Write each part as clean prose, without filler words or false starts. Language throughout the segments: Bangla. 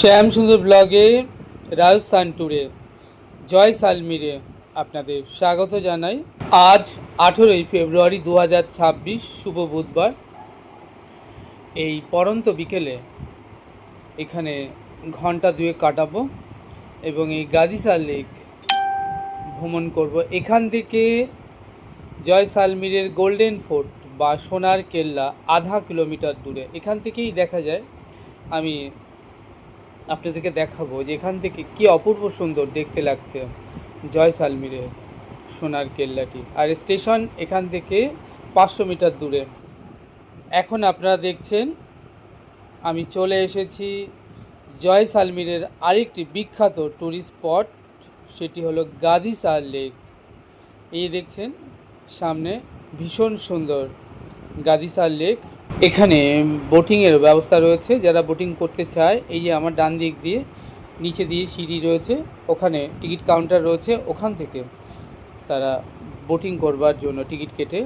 শ্যাম সুন্দর ব্লগে রাজস্থান ট্যুরে জয়সালমীরে আপনাদের স্বাগত জানাই। আজ 18ই ফেব্রুয়ারি 2026 শুভ বুধবার। এই পরন্ত বিকেলে এখানে ঘন্টা দুয়েক কাটাবো এবং এই গাদিসার লেক ভ্রমণ করব। এখান থেকে জয়সালমীরের গোল্ডেন ফোর্ট বা সোনার কেল্লা আধা কিলোমিটার দূরে। এখান থেকেই দেখা যায়। আমি আপনাদেরকে দেখাবো যে এখান থেকে কি অপূর্ব সুন্দর দেখতে লাগছে জয়সালমীরের সোনার কেল্লাটি। আর স্টেশন এখান থেকে 500 মিটার দূরে। এখন আপনারা দেখছেন আমি চলে এসেছি জয়সালমীরের আরেকটি বিখ্যাত ট্যুরিস্ট স্পট, সেটি হলো গাদিসার লেক। এই দেখছেন সামনে ভীষণ সুন্দর গাদিসার লেক। এখানে বোটিংয়ের ব্যবস্থা রয়েছে, যারা বোটিং করতে চায়। এই যে আমার ডান দিক দিয়ে নিচে দিয়ে সিঁড়ি রয়েছে, ওখানে টিকিট কাউন্টার রয়েছে, ওখান থেকে তারা বোটিং করবার জন্য টিকিট কেটে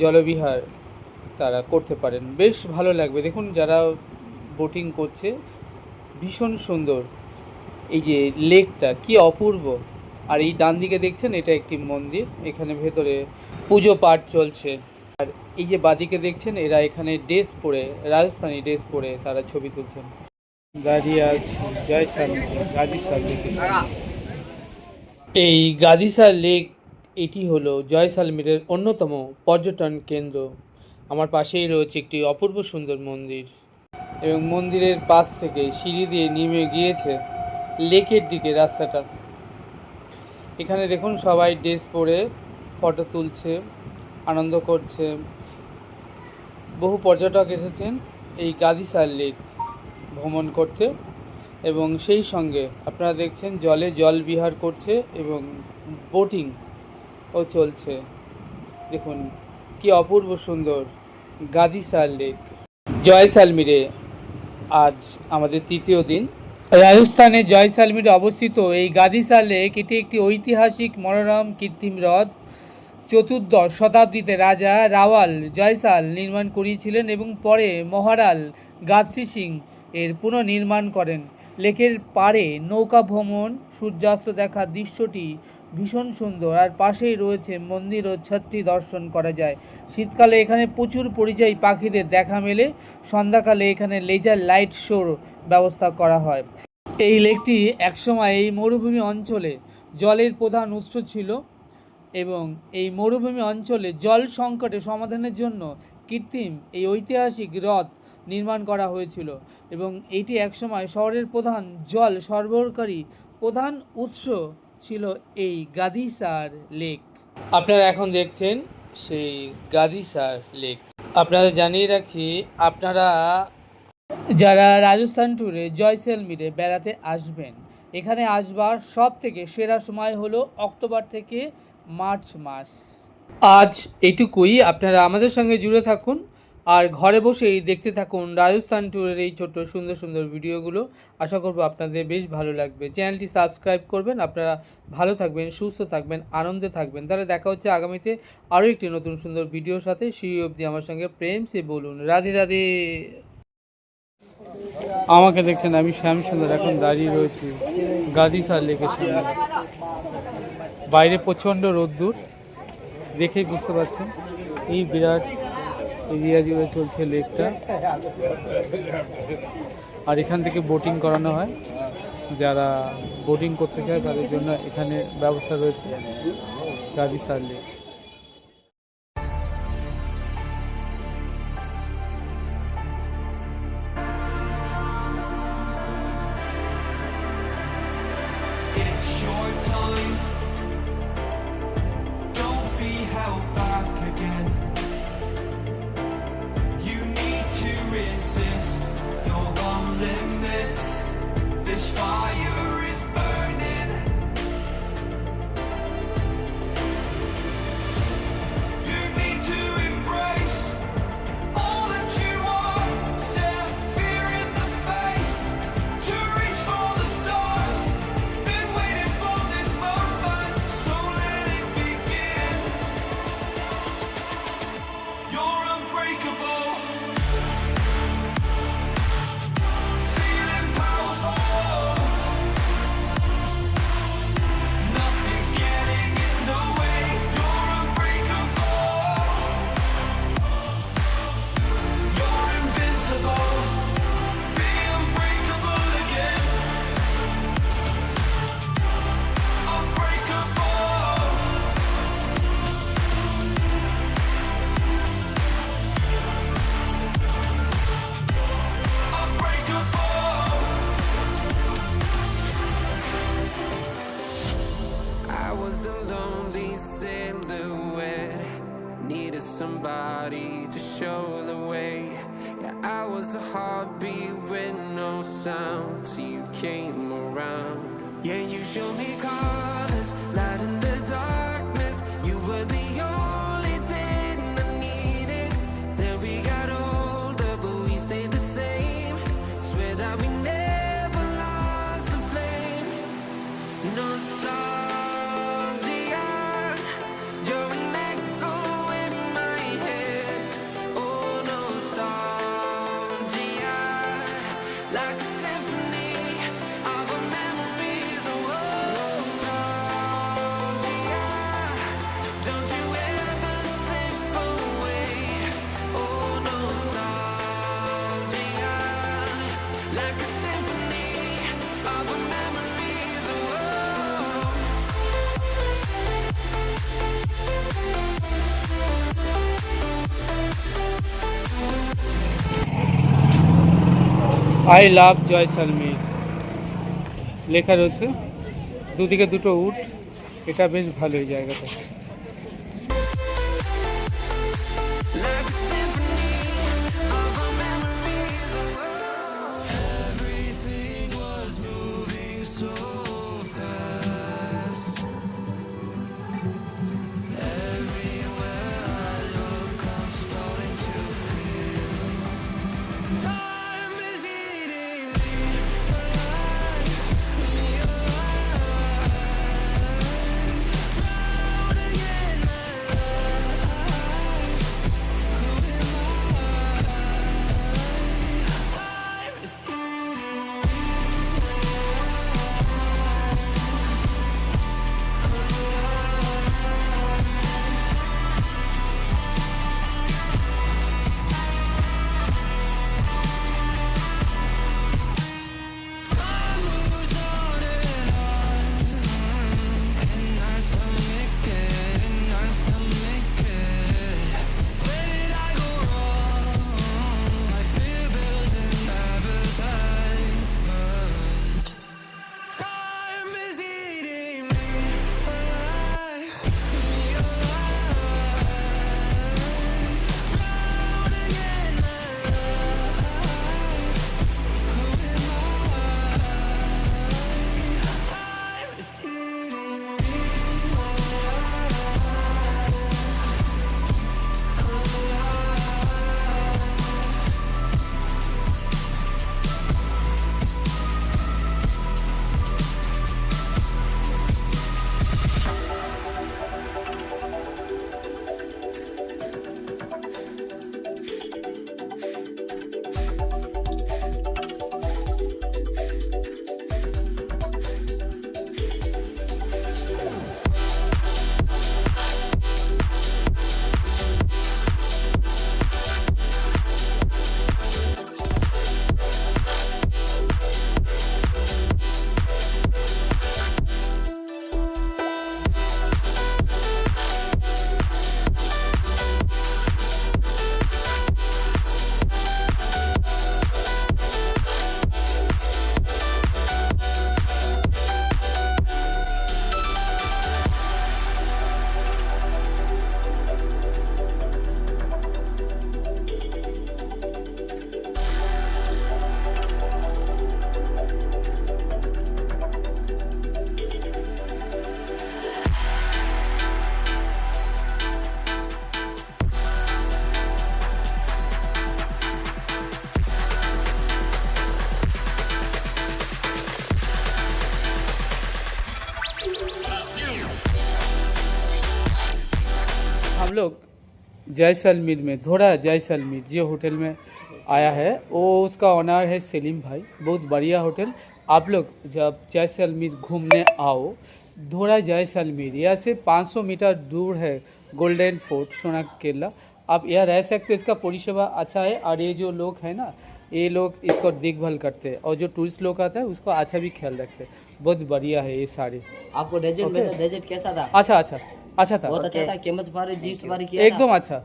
জলবিহার তারা করতে পারেন। বেশ ভালো লাগবে। দেখুন যারা বোটিং করছে, ভীষণ সুন্দর এই যে লেকটা, কি অপূর্ব। আর এই ডান দিকে দেখছেন এটা একটি মন্দির, এখানে ভেতরে পুজো পাঠ চলছে। আর এই যে বাদিকে দেখছেন এরা এখানে ড্রেস পরে, রাজস্থানী ড্রেস পরে তারা ছবি তুলছেন। দাঁড়িয়ে আছে গাদিসার লেকে। এই গাদিসার লেক এটি হলো জয়সালমীরের অন্যতম পর্যটন কেন্দ্র। আমার পাশেই রয়েছে একটি অপূর্ব সুন্দর মন্দির এবং মন্দিরের পাশ থেকে সিঁড়ি দিয়ে নেমে গিয়েছে লেকের দিকে রাস্তাটা। এখানে দেখুন সবাই ড্রেস পরে ফটো তুলছে, আনন্দ করছে। বহু পর্যটক এসেছেন এই গাদিসার লেক ভ্রমণ করতে এবং সেই সঙ্গে আপনারা দেখছেন জলে জল বিহার করছে এবং বোটিংও চলছে। দেখুন কি অপূর্ব সুন্দর গাদিসার লেক। জয়সালমীরে আজ আমাদের তৃতীয় দিন। রাজস্থানের জয়সালমীরে অবস্থিত এই গাদিসার লেক এটি একটি ঐতিহাসিক মনোরম কৃত্রিম হ্রদ। 14শ শতাব্দীতে রাজা রাওয়াল জয়সাল নির্মাণ করিয়েছিলেন এবং পরে মহারাল গাদসি সিং এর পুনর্নির্মাণ করেন। লেকের পাড়ে নৌকা ভ্রমণ, সূর্যাস্ত দেখার দৃশ্যটি ভীষণ সুন্দর। আর পাশেই রয়েছে মন্দির ও ছত্রী দর্শন করা যায়। শীতকালে এখানে প্রচুর পরিযায়ী পাখিদের দেখা মেলে। সন্ধ্যাকালে এখানে লেজার লাইট শোর ব্যবস্থা করা হয়। এই লেকটি একসময় এই মরুভূমি অঞ্চলে জলের প্রধান উৎস ছিল এবং এই মরুভূমি অঞ্চলে জল সংকটে সমাধানের জন্য কৃত্রিম এই ঐতিহাসিক হ্রদ নির্মাণ করা হয়েছিল এবং এটি একসময় শহরের প্রধান জল সরবরাহকারী প্রধান উৎস ছিল এই গাদিসার লেক। আপনারা এখন দেখছেন সেই গাদিসার লেক। আপনারা জানিয়ে রাখি, আপনারা যারা রাজস্থান ট্যুরে জয়সালমীরে বেড়াতে আসবেন, এখানে আসবার সব থেকে সেরা সময় হলো অক্টোবর থেকে মার্চ মাস। আজ এটুকুই। আপনারা আমাদের সঙ্গে জুড়ে থাকুন আর ঘরে বসেই দেখতে থাকুন রাজস্থান ট্যুরের এই ছোট্ট সুন্দর সুন্দর ভিডিওগুলো। আশা করব আপনাদের বেশ ভালো লাগবে। চ্যানেলটি সাবস্ক্রাইব করবেন। আপনারা ভালো থাকবেন, সুস্থ থাকবেন, আনন্দে থাকবেন। তাহলে দেখা হচ্ছে আগামীতে আরও একটি নতুন সুন্দর ভিডিওর সাথে। সেই অবধি আমার সঙ্গে প্রেম সে বলুন রাধে রাধে। আমাকে দেখছেন, আমি শ্যাম সুন্দর এখন দাঁড়িয়ে রয়েছি গাদিসার লেকের সামনে। বাইরে প্রচণ্ড রোদ্দুর, দেখেই বুঝতে পারছেন এই বিরাট এরিয়া জুড়ে চলছে লেকটা। আর এখান থেকে বোটিং করানো হয়। যারা বোটিং করতে চায় তাদের জন্য এখানে ব্যবস্থা রয়েছে গাদিসার lake. Time, don't be held back again. You need to resist your own limits. This fire is burning. You need to embrace all that you are. Step fear in the face to reach for the stars. Been waiting for this moment. somebody to show the way. Yeah, I was a heartbeat with no sound till you came around. Yeah, you showed me colors, light in the darkness. You were the only thing I needed. Then we got older, but we stayed the same. Swear that we never lost the flame. Nostalgia, you're an echo in my head. Oh, nostalgia, like a symphony of our memories. Oh, nostalgia, don't you ever slip away. Oh, nostalgia, like a symphony of our memories. Oh. I love Jaisalmer লেখা রয়েছে, দুদিকে দুটো উট। এটা বেশ ভালোই জায়গাটা। Like a symphony of our memories. Everything was moving so fast. Everywhere I look, I'm starting to feel time is eating me alive, me alive. Drowning in my life. Who am I? Time is eating me. Time moves on and on. Can I stomach it? Can I stomach it? Where did I go wrong? I fear building appetite, but time is eating me alive, me alive. Drowning in my life. Who am I? Time is eating me हम लोग जैसलमेर में धोरा जैसलमेर जो होटल में आया है, वो उसका ऑनर है सेलिम भाई। बहुत बढ़िया होटल। आप लोग जब जैसलमेर घूमने आओ, धोरा जैसलमेर यहाँ से 500 मीटर दूर है गोल्डन फोर्ट सोना केला। आप यहाँ रह सकते हैं। इसका परिसेवा अच्छा है, और ये जो लोग हैं ना, ये लोग इसको देखभाल करते हैं, और जो टूरिस्ट लोग आता है उसको अच्छा भी ख्याल रखते हैं। बहुत बढ़िया है ये सारे। आपको डेजर्ट में डेजर्ट कैसा था? अच्छा अच्छा अच्छा था, बहुत अच्छा था। कैमल सफारी जीप सफारी किया एकदम अच्छा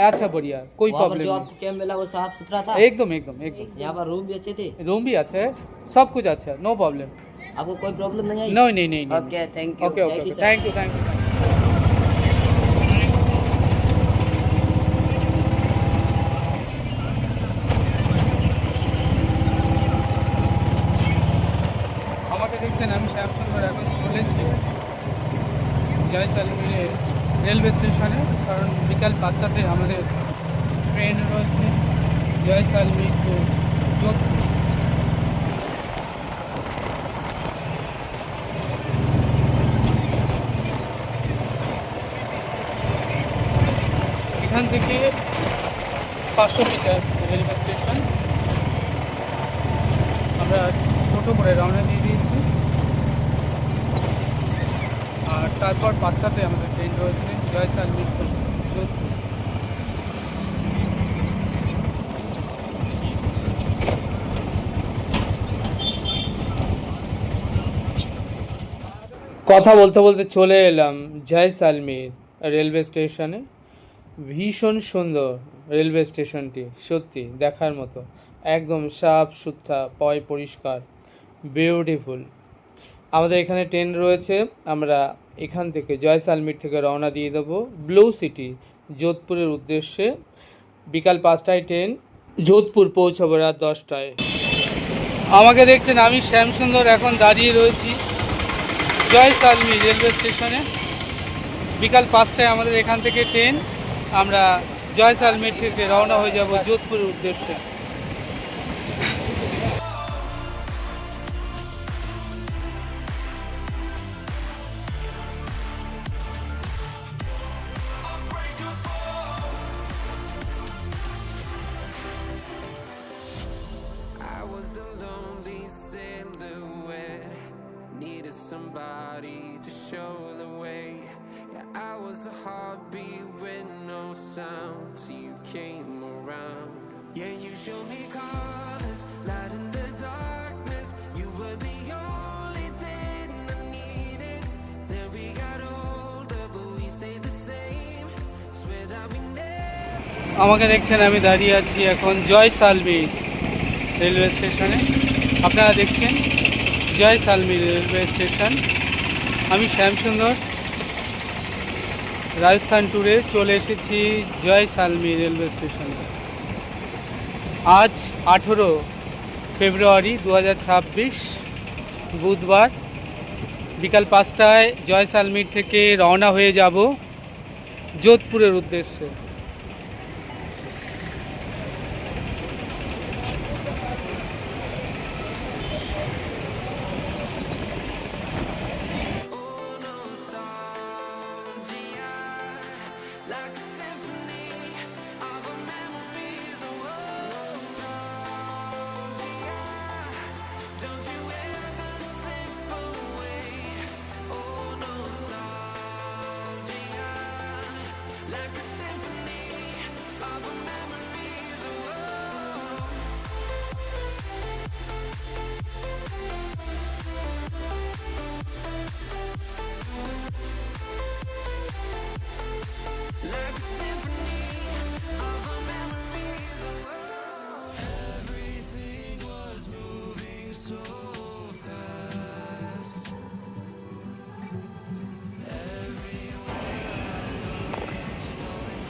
अच्छा बढ़िया, कोई वहाँ पर प्रॉब्लम जो नहीं। आपको कैंप मिला वो साफ सुथरा था? एकदम एकदम एकदम। यहाँ पर रूम भी अच्छे थे? रूम भी अच्छा है, सब कुछ अच्छा है, नो प्रॉब्लम। आपको कोई प्रॉब्लम नहीं आई? नहीं नहीं नहीं। Okay, thank you. Okay okay, Thank you, sir. Thank you thank you. দেখছেন আমি শ্যামসুন্দর এখন চলেছি জয়সালমীরে রেলওয়ে স্টেশনে, কারণ বিকাল 5টাতে আমাদের ট্রেন রয়েছে জয়সালমীর টু যোধপুর। এখান থেকে 500 মিটার রেলওয়ে স্টেশন। আমরা টোটো করে রওনা দিয়ে দিয়েছি, আর তারপর 5টাতে আমাদের ট্রেন রয়েছে জয়সালমীর টু যোধপুর। কথা বলতে বলতে চলে এলাম জয়সালমীর রেলওয়ে স্টেশনে। ভীষণ সুন্দর রেলওয়ে স্টেশনটি, সত্যি দেখার মতো, একদম সাফ সুতরা, পরিষ্কার, বিউটিফুল। আমাদের এখানে ট্রেন রয়েছে, আমরা এখান থেকে জয়সালমীর থেকে রওনা দিয়ে দেবো ব্লু সিটি যোধপুরের উদ্দেশ্যে। বিকাল 5টায় ট্রেন, যোধপুর পৌঁছাবো রাত 10টায়। আমাকে দেখছেন আমি শ্যামসুন্দর এখন দাঁড়িয়ে রয়েছি জয়সালমীর রেলওয়ে স্টেশনে। বিকাল 5টায় আমাদের এখান থেকে ট্রেন, আমরা জয়সালমীর থেকে রওনা হয়ে যাব যোধপুরের উদ্দেশ্যে। I was a lonely silhouette, needed somebody to show the way. Yeah, I was a heartbeat with no sound till you came around. Yeah, you showed me colors, light in the darkness. You were the only thing I needed. Then we got older, but we stayed the same. Swear that we never. আমাকে দেখছেন আমি দাঁড়িয়ে আছি এখন জয়সালমীর রেলওয়ে স্টেশনে। আপনারা দেখছেন জয়সালমীর রেলওয়ে স্টেশন। আমি শ্যামসুন্দর রাজস্থান ট্যুরে চলে এসেছি জয়সালমীর রেলওয়ে স্টেশনে। আজ 18 ফেব্রুয়ারি 2026 বুধবার, বিকাল 5টায় জয়সালমীর থেকে রওনা হয়ে যাব যোধপুরের উদ্দেশ্যে। Like a symphony of our memories. Oh, nostalgia. Don't you ever slip away. Oh, nostalgia. Like a symphony of our memories. Like a symphony of our memories. Everything was moving so fast.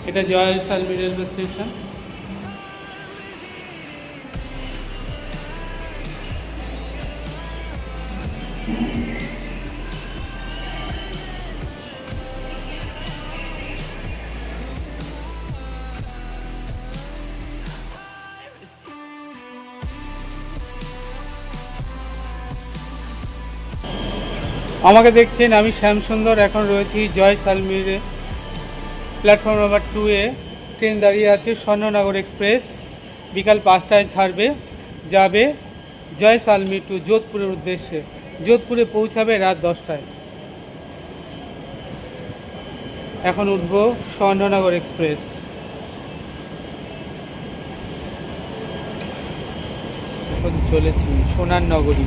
এটা জয়সালমীর রেলওয়ে স্টেশন। আমাকে দেখছেন আমি শ্যামসুন্দর এখন রয়েছি জয়সালমীরে প্ল্যাটফর্ম নাম্বার 2-এ। ট্রেন দাঁড়িয়ে আছে স্বর্ণনগর এক্সপ্রেস, বিকাল 5টায় ছাড়বে, যাবে জয়সালমীর টু যোধপুরের উদ্দেশ্যে। যোধপুরে পৌঁছাবে রাত 10টায়। এখন উঠব স্বর্ণনগর এক্সপ্রেস। এখন চলেছি সোনার নগরী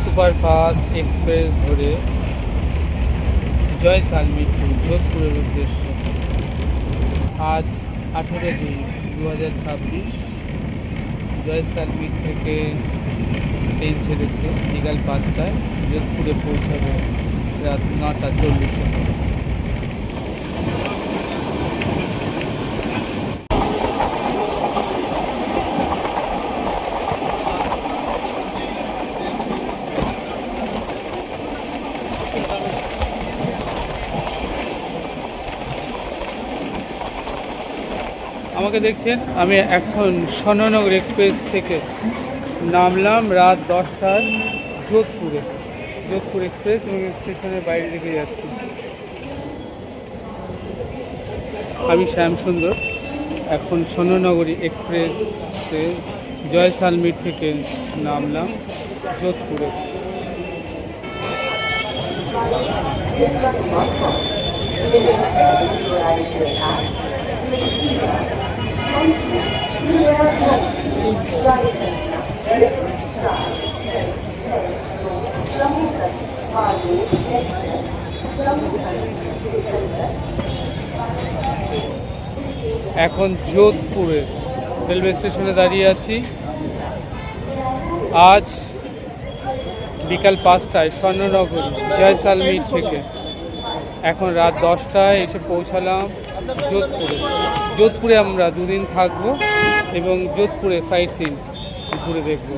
সুপারফাস্ট এক্সপ্রেস ধরে জয়সালমীর টু যোধপুরের উদ্দেশ্যে। আজ 18/2/2026 জয়সালমীর থেকে ট্রেন ছেড়েছে বিকাল 5টায়, যোধপুরে পৌঁছাবে রাত 9:40-এ। আমাকে দেখছেন, আমি এখন স্বর্ণনগর এক্সপ্রেস থেকে নামলাম রাত 10টায় যোধপুরে। যোধপুর এক্সপ্রেস এবং স্টেশনের বাইরে রেখে যাচ্ছি। আমি শ্যামসুন্দর, এখন স্বর্ণনগরী এক্সপ্রেসে জয়সালমীর থেকে নামলাম যোধপুরে। এখন যোধপুরে রেলওয়ে স্টেশনে দাঁড়িয়ে আছি। আজ বিকাল 5টায় স্বর্ণনগরী জয়সালমীর থেকে এখন রাত 10টায় এসে পৌঁছালাম যোধপুরে। যোধপুরে আমরা 2 দিন থাকবো এবং যোধপুরে সাইট সিন ঘুরে দেখব।